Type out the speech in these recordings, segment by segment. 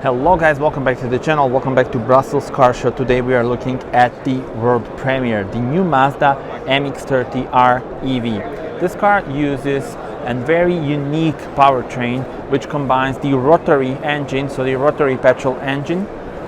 Hello guys, welcome back to the channel, welcome back to Brussels Car Show. Today we are looking at the world premiere, the new Mazda MX-30 R-EV. This car uses a very unique powertrain which combines the Rotary engine, so the Rotary petrol engine,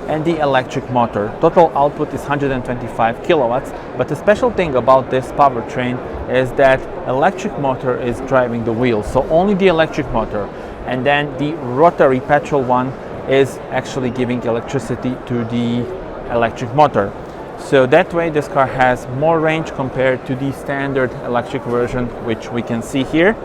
and the electric motor. Total output is 125 kilowatts, but the special thing about this powertrain is that electric motor is driving the wheels, so only the electric motor, and then the Rotary petrol one is actually giving electricity to the electric motor. So that way this car has more range compared to the standard electric version, which we can see here.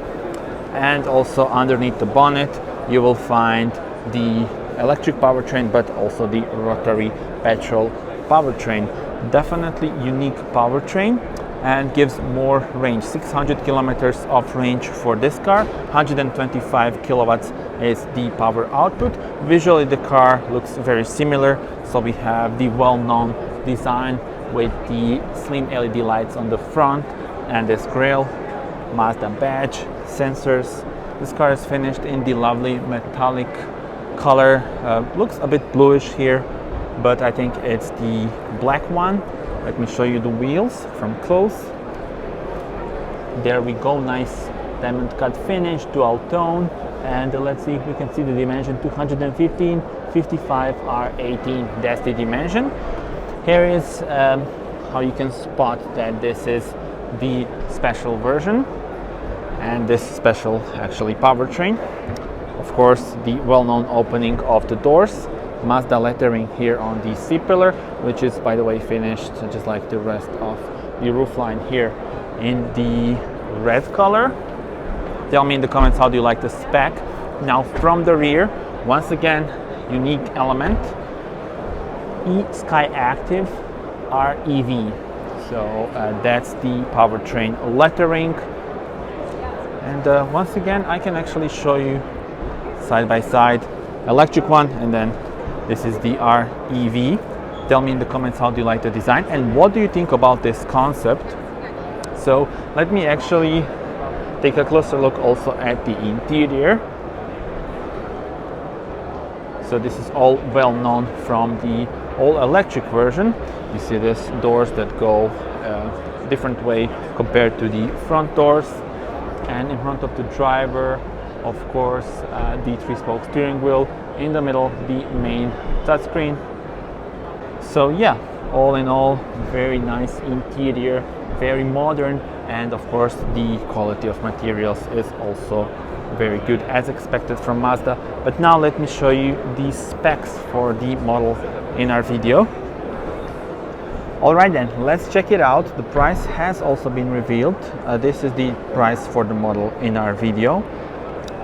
And also underneath the bonnet you will find the electric powertrain, but also the Rotary petrol powertrain. Definitely unique powertrain and gives more range, 600 kilometers of range for this car. 125 kilowatts is the power output. Visually the car looks very similar, so we have the well-known design with the slim LED lights on the front and this grille, Mazda badge, sensors. This car is finished in the lovely metallic color. Looks a bit bluish here, but I think it's the black one. Let me show you the wheels from close. There we go, nice diamond cut finish, dual tone, and let's see if we can see the dimension: 215, 55, R18. That's the dimension. Here is how you can spot that this is the special version, and this special actually powertrain. Of course, the well-known opening of the doors. Mazda lettering here on the C-pillar, which is, by the way, finished just like the rest of the roofline here in the red color. Tell me in the comments how do you like the spec. Now from the rear, once again, unique element, e-SKYACTIV R-EV. So that's the powertrain lettering. And once again, I can actually show you side by side, electric one, and then this is the R-EV. Tell me in the comments how do you like the design and what do you think about this concept. So let me actually take a closer look also at the interior. So this is all well known from the all electric version. You see these doors that go different way compared to the front doors, and in front of the driver, of course, the 3-spoke steering wheel. In the middle, the main touchscreen. So yeah, all in all, very nice interior, very modern, and of course the quality of materials is also very good as expected from Mazda. But now let me show you the specs for the model in our video. Alright then, let's check it out. The price has also been revealed. This is the price for the model in our video,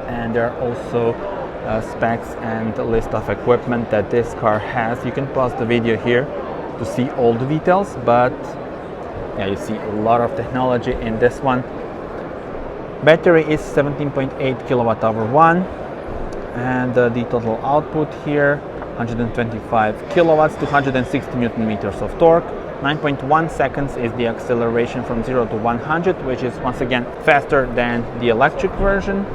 and there are also specs and a list of equipment that this car has. You can pause the video here to see all the details, but yeah, you see a lot of technology in this one. Battery is 17.8 kilowatt hour one, and the total output here 125 kilowatts, 260 newton meters of torque. 9.1 seconds is the acceleration from 0 to 100, which is once again faster than the electric version.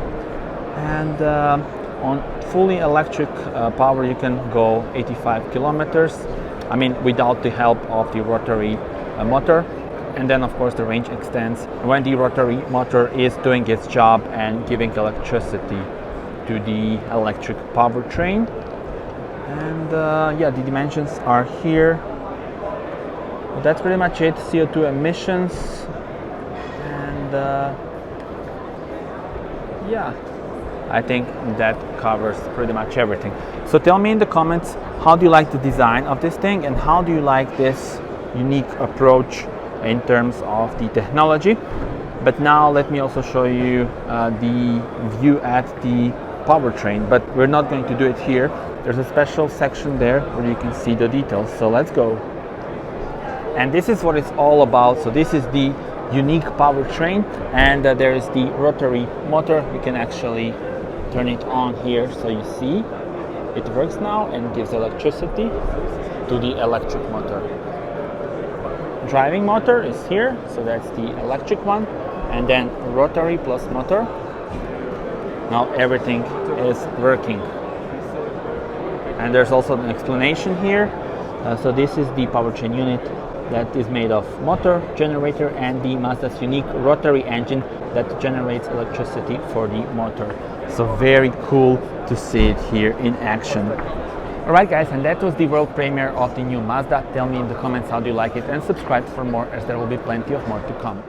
And on fully electric power you can go 85 kilometers, I mean without the help of the Rotary motor. And then of course the range extends when the Rotary motor is doing its job and giving electricity to the electric powertrain. And yeah, the dimensions are here. That's pretty much it. CO2 emissions, and yeah, I think that covers pretty much everything. So tell me in the comments how do you like the design of this thing and how do you like this unique approach in terms of the technology. But now let me also show you the view at the powertrain, but we're not going to do it here. There's a special section there where you can see the details, so let's go. And this is what it's all about. So this is the unique powertrain, and there is the Rotary motor. You can actually turn it on here, so you see it works now and gives electricity to the electric motor. Driving motor is here, so that's the electric one, and then Rotary plus motor. Now everything is working. And there's also an explanation here. So this is the powertrain unit that is made of motor, generator, and the Mazda's unique Rotary engine that generates electricity for the motor. So very cool to see it here in action. Alright guys, and that was the world premiere of the new Mazda. Tell me in the comments how do you like it, and subscribe for more, as there will be plenty of more to come.